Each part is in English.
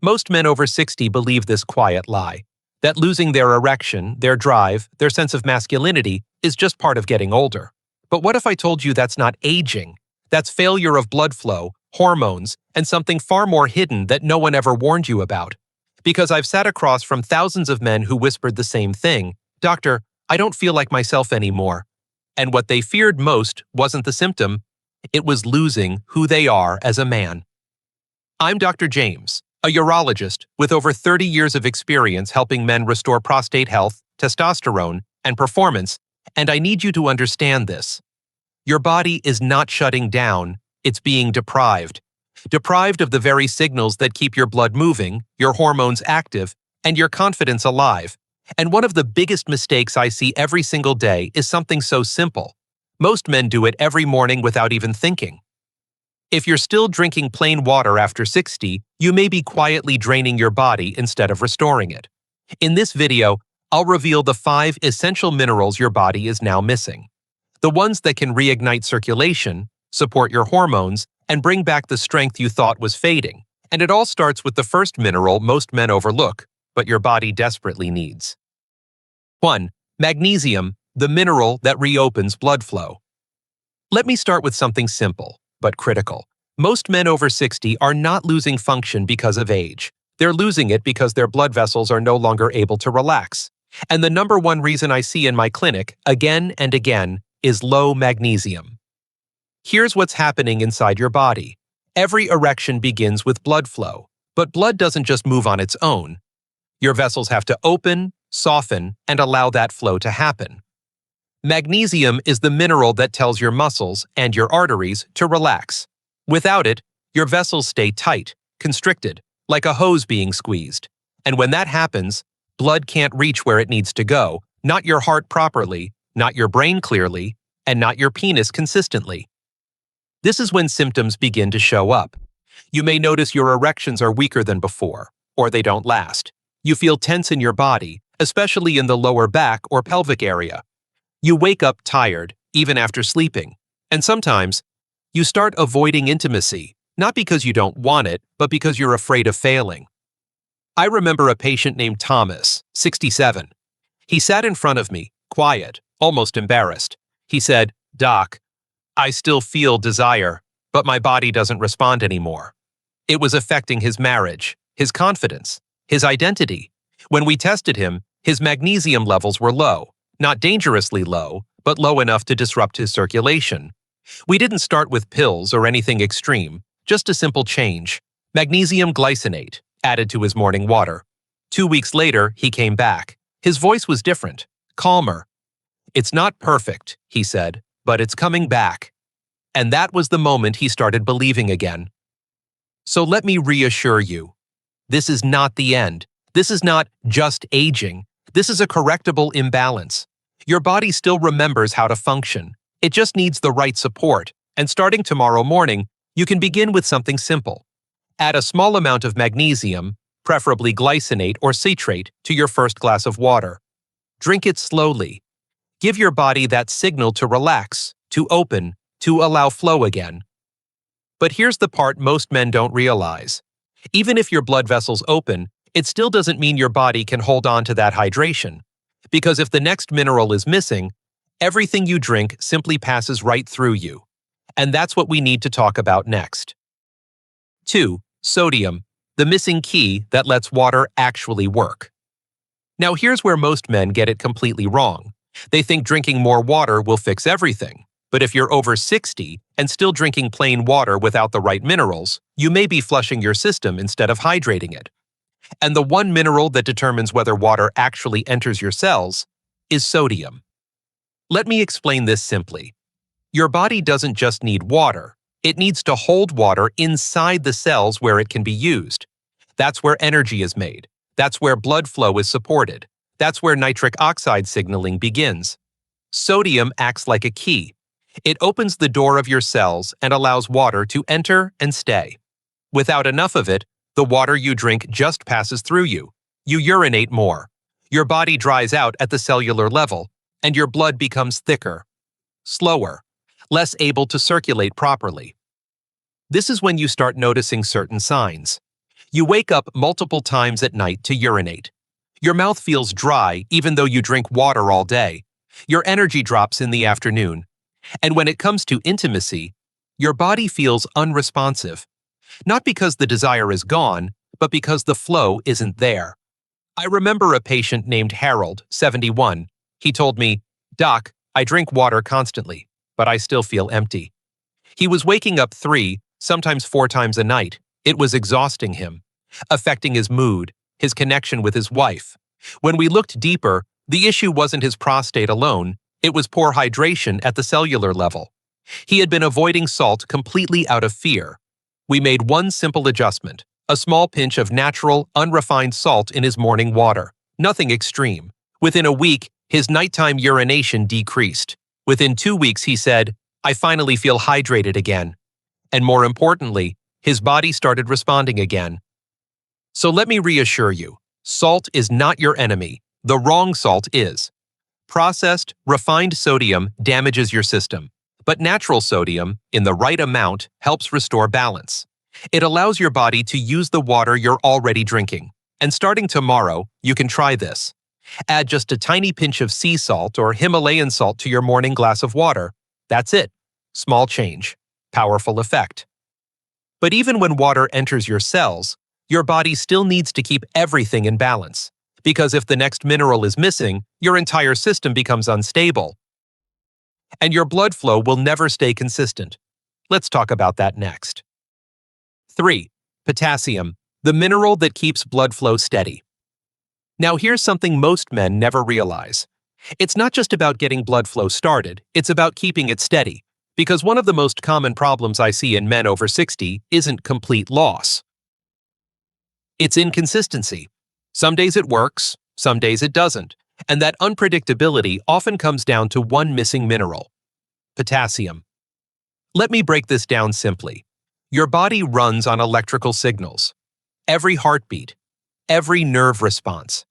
Most men over 60 believe this quiet lie, that losing their erection, their drive, their sense of masculinity is just part of getting older. But what if I told you that's not aging? That's failure of blood flow, hormones, and something far more hidden that no one ever warned you about. Because I've sat across from thousands of men who whispered the same thing, "Doctor, I don't feel like myself anymore." And what they feared most wasn't the symptom, it was losing who they are as a man. I'm Dr. James, a urologist with over 30 years of experience helping men restore prostate health, testosterone, and performance, and I need you to understand this. Your body is not shutting down, it's being deprived. Deprived of the very signals that keep your blood moving, your hormones active, and your confidence alive. And one of the biggest mistakes I see every single day is something so simple. Most men do it every morning without even thinking. If you're still drinking plain water after 60, you may be quietly draining your body instead of restoring it. In this video, I'll reveal the 5 essential minerals your body is now missing. The ones that can reignite circulation, support your hormones, and bring back the strength you thought was fading. And it all starts with the first mineral most men overlook, but your body desperately needs. 1. Magnesium, the mineral that reopens blood flow. Let me start with something simple, but critical. Most men over 60 are not losing function because of age. They're losing it because their blood vessels are no longer able to relax. And the number one reason I see in my clinic, again and again, is low magnesium. Here's what's happening inside your body. Every erection begins with blood flow, but blood doesn't just move on its own. Your vessels have to open, soften, and allow that flow to happen. Magnesium is the mineral that tells your muscles and your arteries to relax. Without it, your vessels stay tight, constricted, like a hose being squeezed. And when that happens, blood can't reach where it needs to go, not your heart properly, not your brain clearly, and not your penis consistently. This is when symptoms begin to show up. You may notice your erections are weaker than before, or they don't last. You feel tense in your body, especially in the lower back or pelvic area. You wake up tired, even after sleeping. And sometimes, you start avoiding intimacy, not because you don't want it, but because you're afraid of failing. I remember a patient named Thomas, 67. He sat in front of me, quiet, almost embarrassed. He said, "Doc, I still feel desire, but my body doesn't respond anymore." It was affecting his marriage, his confidence, his identity. When we tested him, his magnesium levels were low, not dangerously low, but low enough to disrupt his circulation. We didn't start with pills or anything extreme, just a simple change. Magnesium glycinate, added to his morning water. 2 weeks later, he came back. His voice was different, calmer. "It's not perfect," he said, "but it's coming back." And that was the moment he started believing again. So let me reassure you, this is not the end. This is not just aging. This is a correctable imbalance. Your body still remembers how to function. It just needs the right support. And starting tomorrow morning, you can begin with something simple. Add a small amount of magnesium, preferably glycinate or citrate, to your first glass of water. Drink it slowly. Give your body that signal to relax, to open, to allow flow again. But here's the part most men don't realize. Even if your blood vessels open, it still doesn't mean your body can hold on to that hydration. Because if the next mineral is missing, everything you drink simply passes right through you. And that's what we need to talk about next. 2. Sodium, the missing key that lets water actually work. Now here's where most men get it completely wrong. They think drinking more water will fix everything. But if you're over 60 and still drinking plain water without the right minerals, you may be flushing your system instead of hydrating it. And the one mineral that determines whether water actually enters your cells is sodium. Let me explain this simply. Your body doesn't just need water. It needs to hold water inside the cells where it can be used. That's where energy is made. That's where blood flow is supported. That's where nitric oxide signaling begins. Sodium acts like a key. It opens the door of your cells and allows water to enter and stay. Without enough of it, the water you drink just passes through you. You urinate more. Your body dries out at the cellular level, and your blood becomes thicker, slower, less able to circulate properly. This is when you start noticing certain signs. You wake up multiple times at night to urinate. Your mouth feels dry even though you drink water all day. Your energy drops in the afternoon. And when it comes to intimacy, your body feels unresponsive. Not because the desire is gone, but because the flow isn't there. I remember a patient named Harold, 71. He told me, "Doc, I drink water constantly, but I still feel empty." He was waking up 3, sometimes 4 times a night. It was exhausting him, affecting his mood, his connection with his wife. When we looked deeper, the issue wasn't his prostate alone, it was poor hydration at the cellular level. He had been avoiding salt completely out of fear. We made one simple adjustment, a small pinch of natural, unrefined salt in his morning water. Nothing extreme. Within a week, his nighttime urination decreased. Within 2 weeks, he said, "I finally feel hydrated again." And more importantly, his body started responding again. So let me reassure you, salt is not your enemy. The wrong salt is. Processed, refined sodium damages your system, but natural sodium, in the right amount, helps restore balance. It allows your body to use the water you're already drinking. And starting tomorrow, you can try this. Add just a tiny pinch of sea salt or Himalayan salt to your morning glass of water. That's it. Small change. Powerful effect. But even when water enters your cells, your body still needs to keep everything in balance. Because if the next mineral is missing, your entire system becomes unstable. And your blood flow will never stay consistent. Let's talk about that next. 3. Potassium, the mineral that keeps blood flow steady. Now here's something most men never realize. It's not just about getting blood flow started, it's about keeping it steady. Because one of the most common problems I see in men over 60 isn't complete loss. It's inconsistency. Some days it works, some days it doesn't, and that unpredictability often comes down to one missing mineral: potassium. Let me break this down simply. Your body runs on electrical signals. Every heartbeat, every nerve response,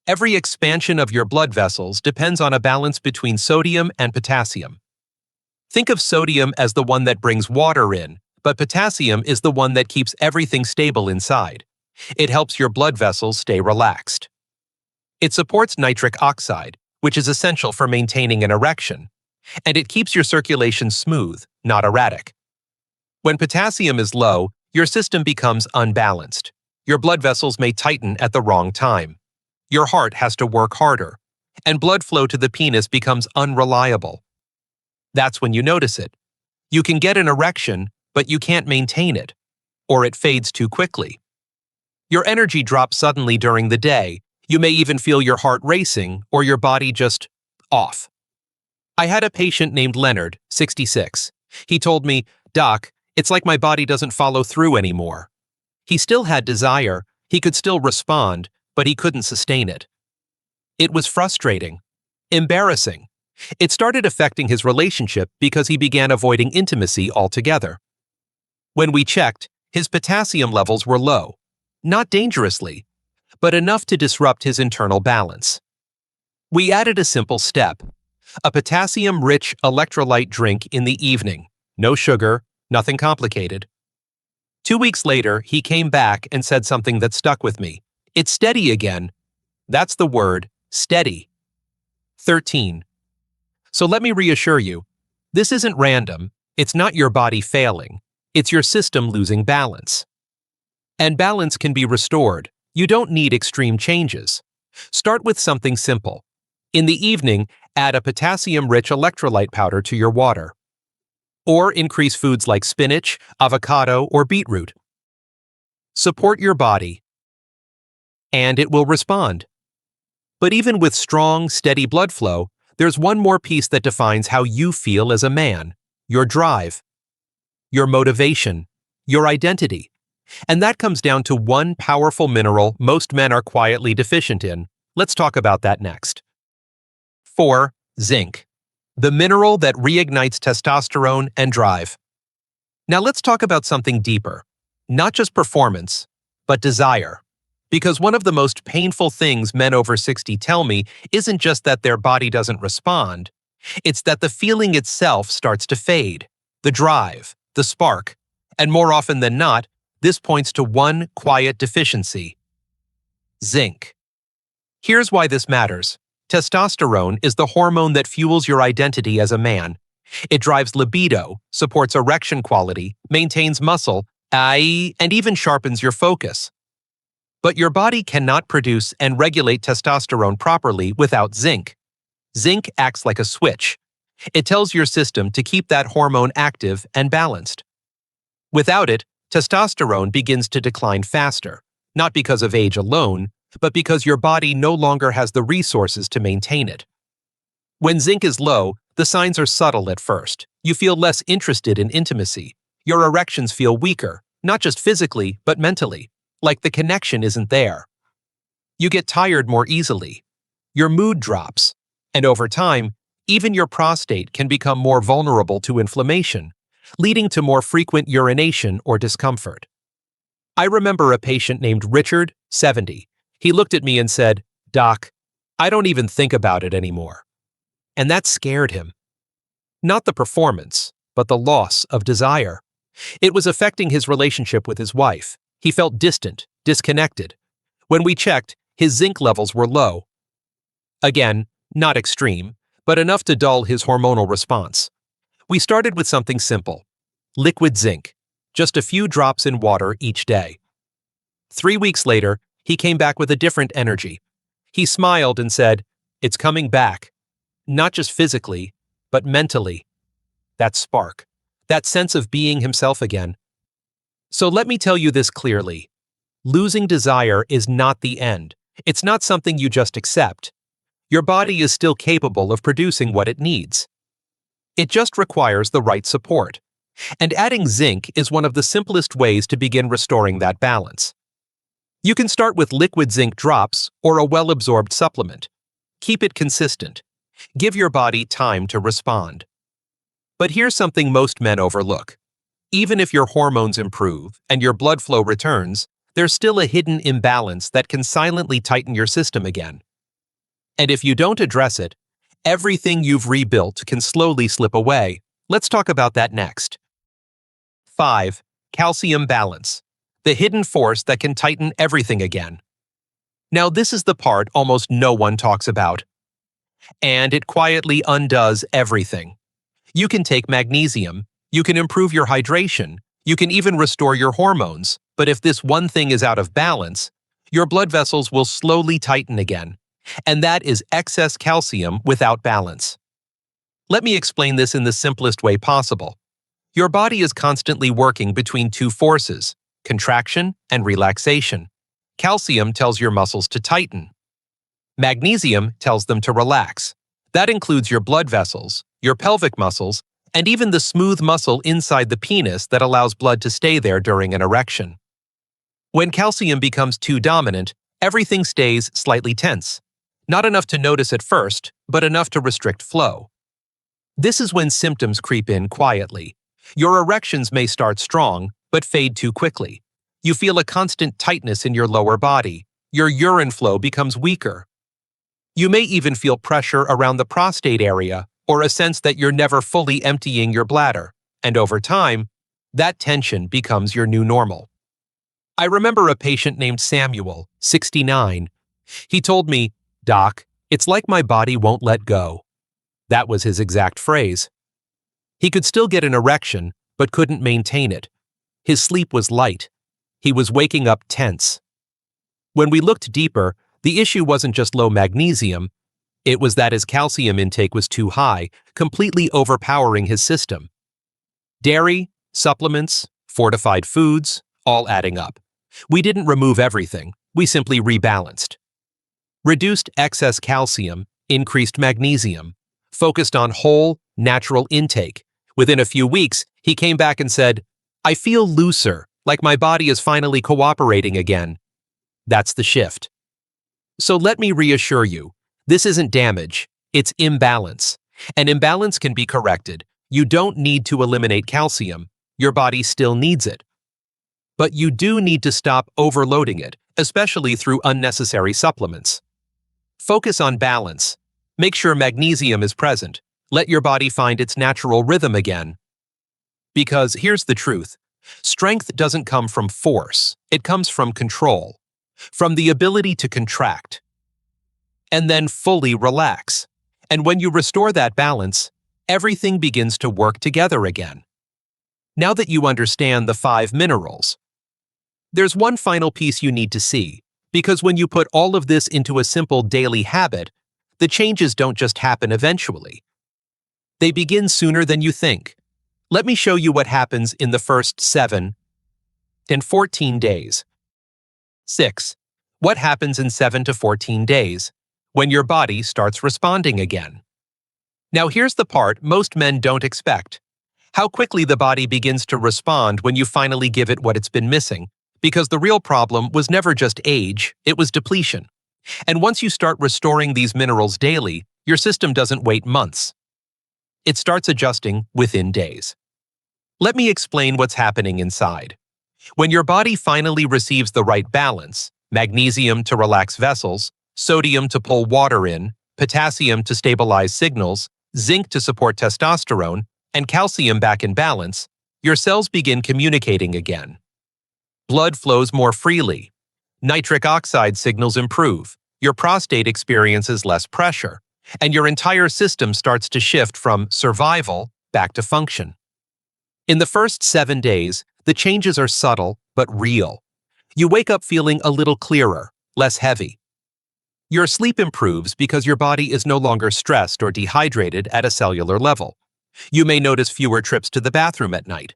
every expansion of your blood vessels depends on a balance between sodium and potassium. Think of sodium as the one that brings water in, but potassium is the one that keeps everything stable inside. It helps your blood vessels stay relaxed. It supports nitric oxide, which is essential for maintaining an erection, and it keeps your circulation smooth, not erratic. When potassium is low, your system becomes unbalanced. Your blood vessels may tighten at the wrong time. Your heart has to work harder, and blood flow to the penis becomes unreliable. That's when you notice it. You can get an erection, but you can't maintain it, or it fades too quickly. Your energy drops suddenly during the day. You may even feel your heart racing or your body just off. I had a patient named Leonard, 66. He told me, "Doc, it's like my body doesn't follow through anymore." He still had desire, he could still respond, but he couldn't sustain it. It was frustrating, embarrassing. It started affecting his relationship because he began avoiding intimacy altogether. When we checked, his potassium levels were low. Not dangerously, but enough to disrupt his internal balance. We added a simple step: a potassium-rich electrolyte drink in the evening. No sugar, nothing complicated. 2 weeks later, he came back and said something that stuck with me. "It's steady again." That's the word, steady. 13. So let me reassure you, this isn't random, it's not your body failing, it's your system losing balance. And balance can be restored. You don't need extreme changes. Start with something simple. In the evening, add a potassium-rich electrolyte powder to your water. Or increase foods like spinach, avocado, or beetroot. Support your body, and it will respond. But even with strong, steady blood flow, there's one more piece that defines how you feel as a man: your drive, your motivation, your identity. And that comes down to one powerful mineral most men are quietly deficient in. Let's talk about that next. 4. Zinc, the mineral that reignites testosterone and drive. Now let's talk about something deeper. Not just performance, but desire. Because one of the most painful things men over 60 tell me isn't just that their body doesn't respond, it's that the feeling itself starts to fade. The drive, the spark, and more often than not, This points to one quiet deficiency: zinc. Here's why this matters. Testosterone is the hormone that fuels your identity as a man. It drives libido, supports erection quality, maintains muscle, and even sharpens your focus. But your body cannot produce and regulate testosterone properly without zinc. Zinc acts like a switch. It tells your system to keep that hormone active and balanced. Without it, testosterone begins to decline faster, not because of age alone, but because your body no longer has the resources to maintain it. When zinc is low, the signs are subtle at first. You feel less interested in intimacy. Your erections feel weaker, not just physically, but mentally, like the connection isn't there. You get tired more easily. Your mood drops. And over time, even your prostate can become more vulnerable to inflammation, leading to more frequent urination or discomfort. I remember a patient named Richard, 70. He looked at me and said, "Doc, I don't even think about it anymore." And that scared him. Not the performance, but the loss of desire. It was affecting his relationship with his wife. He felt distant, disconnected. When we checked, his zinc levels were low. Again, not extreme, but enough to dull his hormonal response. We started with something simple: liquid zinc, just a few drops in water each day. 3 weeks later, he came back with a different energy. He smiled and said, "It's coming back, not just physically, but mentally." That spark, that sense of being himself again. So let me tell you this clearly. Losing desire is not the end. It's not something you just accept. Your body is still capable of producing what it needs. It just requires the right support. And adding zinc is one of the simplest ways to begin restoring that balance. You can start with liquid zinc drops or a well-absorbed supplement. Keep it consistent. Give your body time to respond. But here's something most men overlook. Even if your hormones improve and your blood flow returns, there's still a hidden imbalance that can silently tighten your system again. And if you don't address it, everything you've rebuilt can slowly slip away. Let's talk about that next. 5. Calcium balance. The hidden force that can tighten everything again. Now, this is the part almost no one talks about. And it quietly undoes everything. You can take magnesium, you can improve your hydration, you can even restore your hormones, but if this one thing is out of balance, your blood vessels will slowly tighten again. And that is excess calcium without balance. Let me explain this in the simplest way possible. Your body is constantly working between two forces: contraction and relaxation. Calcium tells your muscles to tighten. Magnesium tells them to relax. That includes your blood vessels, your pelvic muscles, and even the smooth muscle inside the penis that allows blood to stay there during an erection. When calcium becomes too dominant, everything stays slightly tense. Not enough to notice at first, but enough to restrict flow. This is when symptoms creep in quietly. Your erections may start strong, but fade too quickly. You feel a constant tightness in your lower body. Your urine flow becomes weaker. You may even feel pressure around the prostate area or a sense that you're never fully emptying your bladder. And over time, that tension becomes your new normal. I remember a patient named Samuel, 69. He told me, "Doc, it's like my body won't let go." That was his exact phrase. He could still get an erection, but couldn't maintain it. His sleep was light. He was waking up tense. When we looked deeper, the issue wasn't just low magnesium. It was that his calcium intake was too high, completely overpowering his system. Dairy, supplements, fortified foods, all adding up. We didn't remove everything. We simply rebalanced. Reduced excess calcium, increased magnesium, focused on whole, natural intake. Within a few weeks, he came back and said, "I feel looser, like my body is finally cooperating again." That's the shift. So let me reassure you, this isn't damage, it's imbalance. And imbalance can be corrected. You don't need to eliminate calcium. Your body still needs it. But you do need to stop overloading it, especially through unnecessary supplements. Focus on balance. Make sure magnesium is present. Let your body find its natural rhythm again. Because here's the truth. Strength doesn't come from force, it comes from control, from the ability to contract, and then fully relax. And when you restore that balance, everything begins to work together again. Now that you understand the 5 minerals, there's one final piece you need to see, because when you put all of this into a simple daily habit, the changes don't just happen eventually. They begin sooner than you think. Let me show you what happens in the first 7 and 14 days. 6. What happens in 7 to 14 days, when your body starts responding again? Now here's the part most men don't expect. How quickly the body begins to respond when you finally give it what it's been missing, because the real problem was never just age, it was depletion. And once you start restoring these minerals daily, your system doesn't wait months. It starts adjusting within days. Let me explain what's happening inside. When your body finally receives the right balance, magnesium to relax vessels, sodium to pull water in, potassium to stabilize signals, zinc to support testosterone, and calcium back in balance, your cells begin communicating again. Blood flows more freely. Nitric oxide signals improve. Your prostate experiences less pressure, and your entire system starts to shift from survival back to function. In the first 7 days, the changes are subtle but real. You wake up feeling a little clearer, less heavy. Your sleep improves because your body is no longer stressed or dehydrated at a cellular level. You may notice fewer trips to the bathroom at night.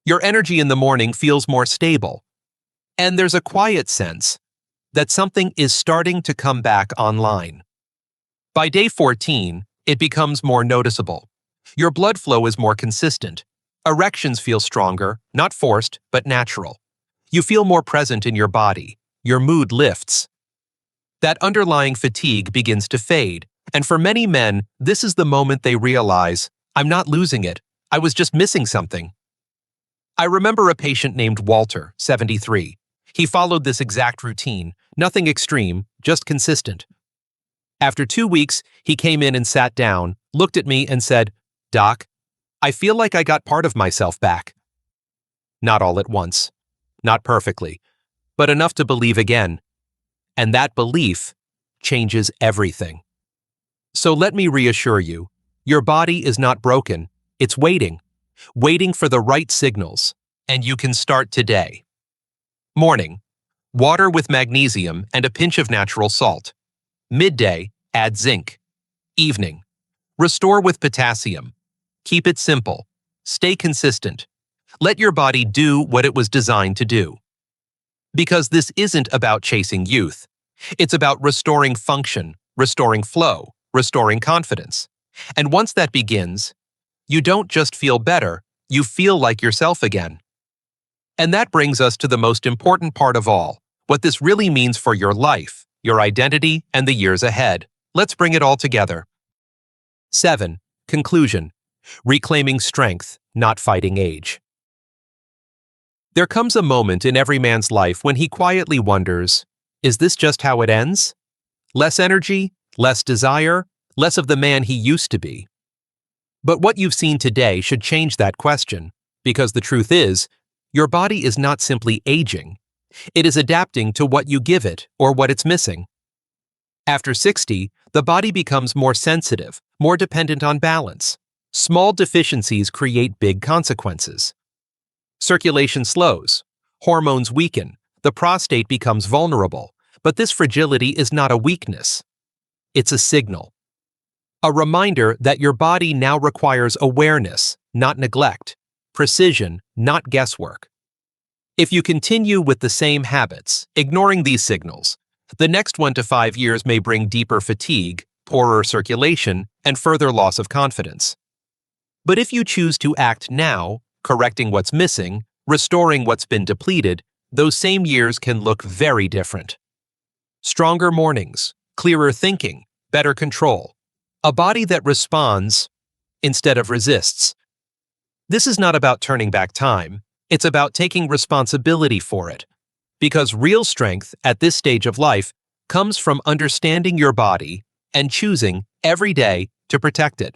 Your energy in the morning feels more stable. And there's a quiet sense that something is starting to come back online. By day 14, it becomes more noticeable. Your blood flow is more consistent. Erections feel stronger, not forced, but natural. You feel more present in your body. Your mood lifts. That underlying fatigue begins to fade, and for many men, this is the moment they realize, I'm not losing it, I was just missing something. I remember a patient named Walter, 73. He followed this exact routine, nothing extreme, just consistent. After 2 weeks, he came in and sat down, looked at me and said, "Doc, I feel like I got part of myself back." Not all at once, not perfectly, but enough to believe again. And that belief changes everything. So let me reassure you, your body is not broken, it's waiting for the right signals, and you can start today. Morning, water with magnesium and a pinch of natural salt. Midday, add zinc. Evening, restore with potassium. Keep it simple. Stay consistent. Let your body do what it was designed to do. Because this isn't about chasing youth. It's about restoring function, restoring flow, restoring confidence. And once that begins, you don't just feel better, you feel like yourself again. And that brings us to the most important part of all, what this really means for your life, your identity, and the years ahead. Let's bring it all together. 7. Conclusion. Reclaiming strength, not fighting age. There comes a moment in every man's life when he quietly wonders, is this just how it ends? Less energy, less desire, less of the man he used to be. But what you've seen today should change that question, because the truth is, your body is not simply aging. It is adapting to what you give it or what it's missing. After 60, the body becomes more sensitive, more dependent on balance. Small deficiencies create big consequences. Circulation slows, hormones weaken, the prostate becomes vulnerable, but this fragility is not a weakness. It's a signal. A reminder that your body now requires awareness, not neglect, precision, not guesswork. If you continue with the same habits, ignoring these signals, the next 1 to 5 years may bring deeper fatigue, poorer circulation, and further loss of confidence. But if you choose to act now, correcting what's missing, restoring what's been depleted, those same years can look very different. Stronger mornings, clearer thinking, better control. A body that responds instead of resists. This is not about turning back time, it's about taking responsibility for it. Because real strength at this stage of life comes from understanding your body and choosing every day to protect it.